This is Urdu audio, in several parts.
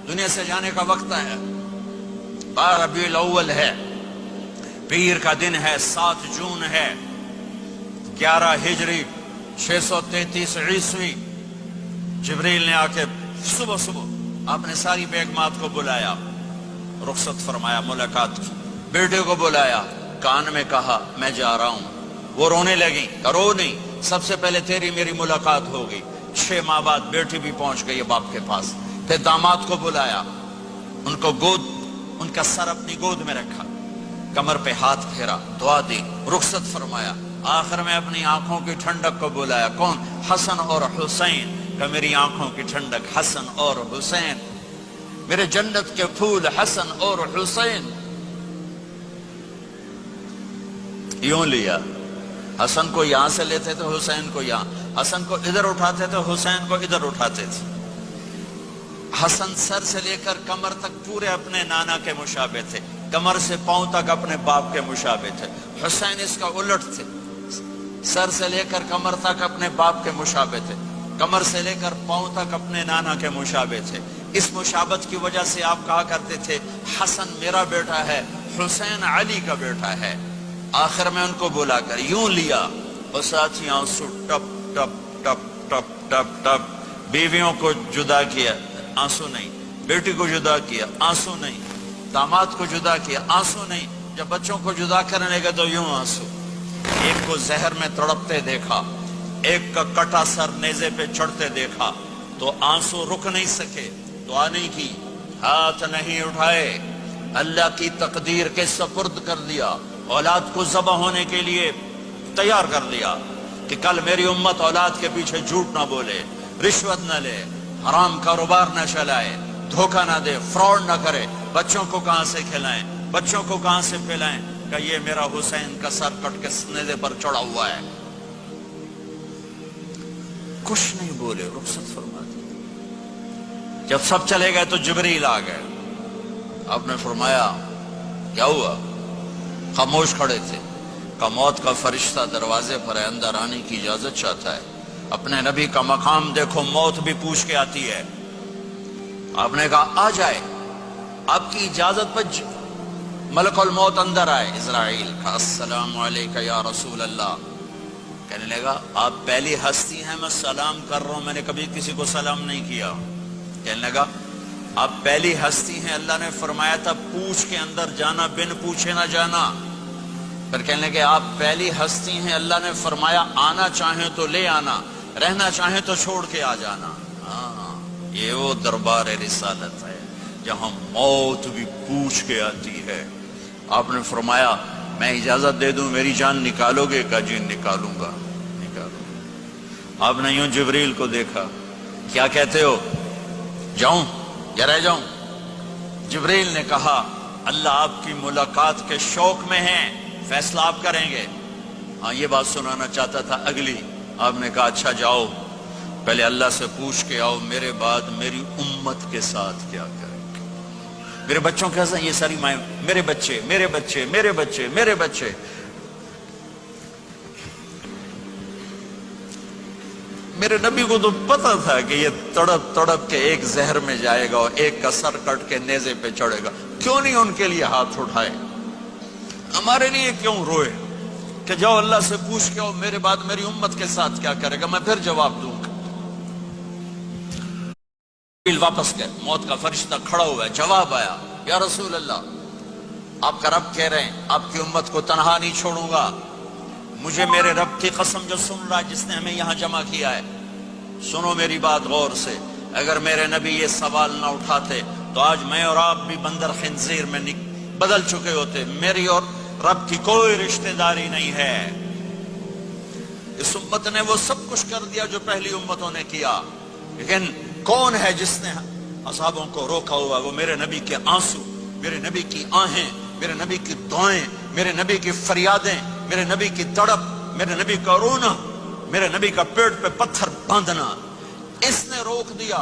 دنیا سے جانے کا وقت ہے. 12 ربیع الاول ہے, پیر کا دن ہے, 7 جون ہے, 11 ہجری 633 عیسوی. جبریل نے آ کے صبح صبح آپ نے ساری بیگمات کو بلایا, رخصت فرمایا ملاقات کی. بیٹے کو بلایا, کان میں کہا میں جا رہا ہوں. وہ رونے لگی, رو نہیں, سب سے پہلے تیری میری ملاقات ہوگی. 6 ماہ بعد بیٹی بھی پہنچ گئی باپ کے پاس. پھر داماد کو بلایا, ان کو ان کا سر اپنی گود میں رکھا, کمر پہ ہاتھ پھیرا, دعا دی, رخصت فرمایا. آخر میں اپنی آنکھوں کی ٹھنڈک کو بلایا. کون؟ حسن اور حسین. کہ میری آنکھوں کی ٹھنڈک حسن اور حسین, میرے جنت کے پھول حسن اور حسین. یوں لیا, حسن کو یہاں سے لیتے تھے, حسین کو یہاں. حسن کو ادھر اٹھاتے تھے, حسین کو ادھر اٹھاتے تھے. حسن سر سے لے کر کمر تک پورے اپنے نانا کے مشابہ تھے, کمر سے پاؤں تک اپنے باپ کے مشابہ تھے. حسین اس کا الٹ تھے, سر سے لے کر کمر تک اپنے باپ کے مشابہ تھے, کمر سے لے کر پاؤں تک اپنے نانا کے مشابہ تھے. اس مشابہت کی وجہ سے آپ کہا کرتے تھے حسن میرا بیٹا ہے, حسین علی کا بیٹا ہے. آخر میں ان کو بلا کر یوں لیا, اور ساتھ آنسو ٹپ ٹپ ٹپ ٹپ ٹپ ٹپ. بیویوں کو جدا کیا, آنسو نہیں. بیٹی کو جدا کیا, آنسو نہیں. داماد کو جدا کیا, آنسو نہیں. جب بچوں کو جدا کرنے لگے تو یوں آنسو. ایک کو زہر میں تڑپتے دیکھا, ایک کا کٹا سر نیزے پہ چڑھتے دیکھا, تو آنسو رک نہیں سکے, دعا نہیں کی, ہاتھ نہیں اٹھائے, اللہ کی تقدیر کے سپرد کر دیا. اولاد کو ذبح ہونے کے لیے تیار کر دیا کہ کل میری امت اولاد کے پیچھے جھوٹ نہ بولے, رشوت نہ لے, حرام کاروبار نہ چلائے, دھوکہ نہ دے, فراڈ نہ کرے. بچوں کو کہاں سے کھلائیں, بچوں کو کہاں سے پلائیں, کہ یہ میرا حسین کا سر کٹ کے نیزے پر چڑھا ہوا ہے. کچھ نہیں بولے, رخصت فرما دی. جب سب چلے گئے تو جبریل آ گئے. آپ نے فرمایا کیا ہوا؟ خاموش کھڑے تھے. کہ موت کا فرشتہ دروازے پر ہے, اندر آنے کی اجازت چاہتا ہے. اپنے نبی کا مقام دیکھو, موت بھی پوچھ کے آتی ہے. آپ نے کہا آ جائے, آپ کی اجازت پر ملک الموت اندر آئے. اسرائیل کا السلام علیکہ یا رسول اللہ. کہنے لگا آپ پہلی ہستی ہیں, میں سلام کر رہا ہوں, میں نے کبھی کسی کو سلام نہیں کیا. کہنے لگا آپ پہلی ہستی ہیں, اللہ نے فرمایا تھا پوچھ کے اندر جانا, بن پوچھے نہ جانا. پھر کہنے لگے آپ پہلی ہستی ہیں, اللہ نے فرمایا آنا چاہیں تو لے آنا, رہنا چاہیں تو چھوڑ کے آ جانا. ہاں, یہ وہ دربار رسالت ہے جہاں موت بھی پوچھ کے آتی ہے. آپ نے فرمایا میں اجازت دے دوں میری جان نکالو گے؟ کہ جی نکالوں گا. آپ نے یوں جبریل کو دیکھا, کیا کہتے ہو, جاؤں یا رہ جاؤں؟ جبریل نے کہا اللہ آپ کی ملاقات کے شوق میں ہیں, فیصلہ آپ کریں گے. ہاں یہ بات سنانا چاہتا تھا اگلی. آپ نے کہا اچھا جاؤ, پہلے اللہ سے پوچھ کے آؤ میرے بعد میری امت کے ساتھ کیا کریں گے. میرے بچوں کے ساتھ یہ ساری مائیں, میرے بچے میرے بچے میرے بچے میرے بچے. میرے نبی کو تو پتا تھا کہ یہ تڑپ تڑپ کے ایک زہر میں جائے گا اور ایک کا سر کٹ کے نیزے پہ چڑھے گا. کیوں نہیں ان کے لیے ہاتھ اٹھائے, ہمارے لیے کیوں روئے کہ جاؤ اللہ سے پوچھ کے آؤ میرے بعد میری امت کے ساتھ کیا کرے گا, میں پھر جواب دوں گا. واپس گئے, موت کا فرشتہ کھڑا ہوا ہے, جواب آیا یا رسول اللہ آپ کا رب کہہ رہے ہیں آپ کی امت کو تنہا نہیں چھوڑوں گا. مجھے میرے رب کی قسم جو سن رہا ہے جس نے ہمیں یہاں جمع کیا ہے, سنو میری بات غور سے. اگر میرے نبی یہ سوال نہ اٹھاتے تو آج میں اور آپ بھی بندر خنزیر میں بدل چکے ہوتے. میری اور رب کی کوئی رشتہ داری نہیں ہے. اس امت نے وہ سب کچھ کر دیا جو پہلی امتوں نے کیا, لیکن کون ہے جس نے اصحابوں کو روکا ہوا؟ وہ میرے نبی کے آنسو, میرے نبی کی آہیں, میرے نبی کی دعائیں, میرے نبی کی فریادیں, میرے نبی کی تڑپ, میرے نبی کا رونا, میرے نبی کا پیٹ پہ پتھر باندھنا. اس نے روک دیا.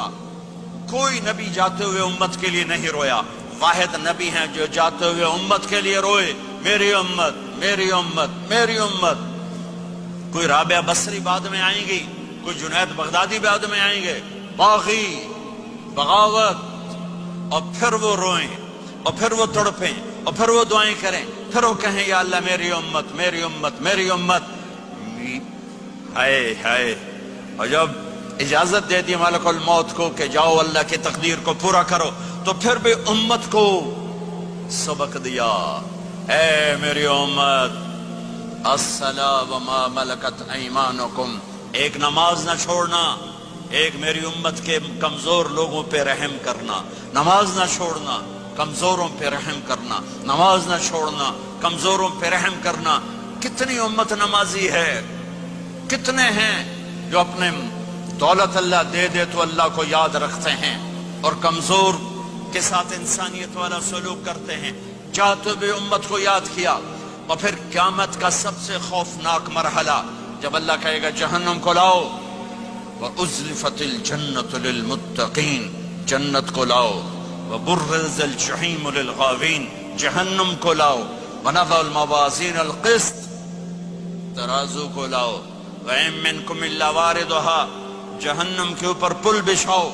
کوئی نبی جاتے ہوئے امت کے لیے نہیں رویا. واحد نبی ہیں جو جاتے ہوئے امت کے لیے روئے, میری امت میری امت میری امت. کوئی رابعہ بصری بعد میں آئیں گی, کوئی جنید بغدادی بعد میں آئیں گے, باغی, بغاوت, اور پھر وہ روئیں اور پھر وہ تڑپیں اور پھر وہ دعائیں کریں، پھر وہ کہیں یا اللہ میری امت میری امت میری امت. ہائے ہائے. اور جب اجازت دے دی ملک الموت کو کہ جاؤ اللہ کی تقدیر کو پورا کرو، تو پھر بھی امت کو سبق دیا، اے میری امت الصلاۃ وما ملکت ایمانکم، ایک نماز نہ چھوڑنا، ایک میری امت کے کمزور لوگوں پہ رحم کرنا، نماز نہ چھوڑنا، کمزوروں پہ رحم کرنا، نماز نہ چھوڑنا، کمزوروں پہ رحم کرنا. کتنی امت نمازی ہے، کتنے ہیں جو اپنے دولت اللہ دے دے تو اللہ کو یاد رکھتے ہیں اور کمزور کے ساتھ انسانیت والا سلوک کرتے ہیں. چاہتے بھی امت کو یاد کیا. اور پھر قیامت کا سب سے خوفناک مرحلہ جب اللہ کہے گا جہنم کو لاؤ، وَأُزْلِفَتِ الْجَنَّةُ لِلْمُتَّقِينَ، جنت کو لاؤ، وَبُرِّزَ الْجَحِيمُ لِلْغَاوِينَ، جہنم کو لاؤ، وَنَضَعُ الْمَوَازِينَ الْقِسْطَ، ترازو کو لاؤ، وَإِن مِّنكُمْ إِلَّا وَارِدُهَا، جہنم کے اوپر پل بچھاؤ،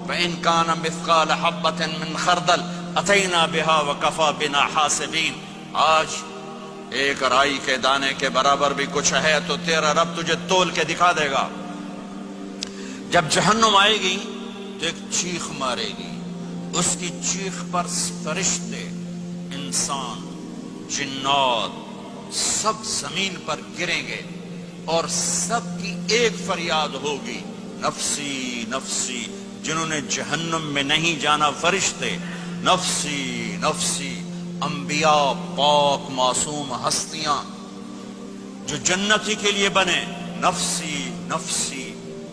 وَإِن كَانَ مِثْقَالَ حَبَّةٍ مِّنْ خَرْدَلٍ أَتَيْنَا بِهَا وَكَفَى بِنَا حَاسِبِينَ. آج ایک رائی کے دانے کے برابر بھی کچھ ہے تو تیرا رب تجھے تول کے دکھا دے گا. جب جہنم آئے گی تو ایک چیخ مارے گی، اس کی چیخ پر فرشتے، انسان، جنات سب زمین پر گریں گے اور سب کی ایک فریاد ہوگی، نفسی نفسی. جنہوں نے جہنم میں نہیں جانا فرشتے، نفسی نفسی. انبیاء، پاک معصوم ہستیاں جو جنتی کے لیے بنے، نفسی نفسی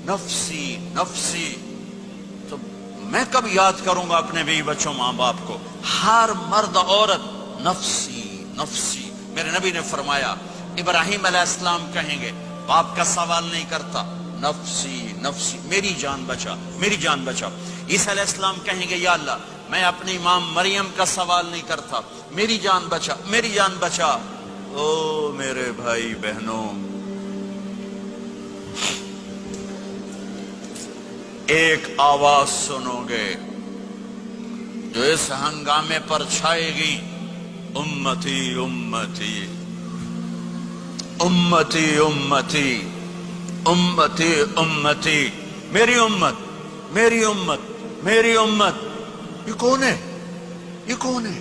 نفسی نفسی. تو میں کب یاد کروں گا اپنے بیوی بچوں ماں باپ کو؟ ہر مرد عورت نفسی نفسی. میرے نبی نے فرمایا ابراہیم علیہ السلام کہیں گے، باپ کا سوال نہیں کرتا، نفسی نفسی، میری جان بچا میری جان بچا. عیسیٰ علیہ السلام کہیں گے یا اللہ میں اپنی ماں مریم کا سوال نہیں کرتا، میری جان بچا میری جان بچا. او میرے بھائی بہنوں، ایک آواز سنو گے جو اس ہنگامے پر چھائے گی، امتی امتی امتی امتی امتی امتی، میری امت میری امت میری امت. یہ کون ہے؟ یہ کون ہے؟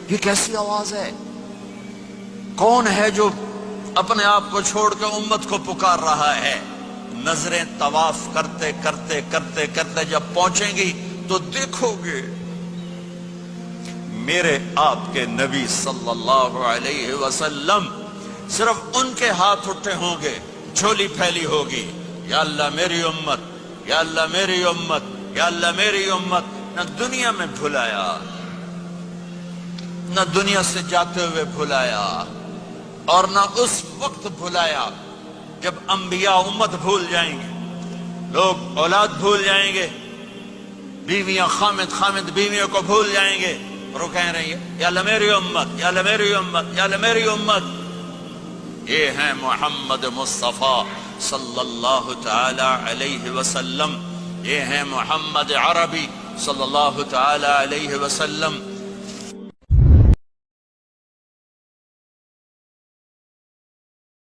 یہ کیسی آواز ہے؟ کون ہے جو اپنے آپ کو چھوڑ کے امت کو پکار رہا ہے؟ نظریں طواف کرتے کرتے کرتے کرتے جب پہنچیں گی تو دیکھو گے میرے آپ کے نبی صلی اللہ علیہ وسلم، صرف ان کے ہاتھ اٹھے ہوں گے، جھولی پھیلی ہوگی، یا اللہ میری امت یا اللہ میری امت یا اللہ میری امت. نہ دنیا میں بھلایا، نہ دنیا سے جاتے ہوئے بھلایا، اور نہ اس وقت بھلایا جب انبیاء امت بھول جائیں گے، لوگ اولاد بھول جائیں گے، بیویاں خامد بیویوں کو بھول جائیں گے، اور وہ کہہ رہی ہیں یا اللہ میری امت یا اللہ میری امت یا اللہ میری امت. یہ ہیں محمد مصطفیٰ صلی اللہ تعالی علیہ وسلم، یہ ہیں محمد عربی صلی اللہ تعالی علیہ وسلم.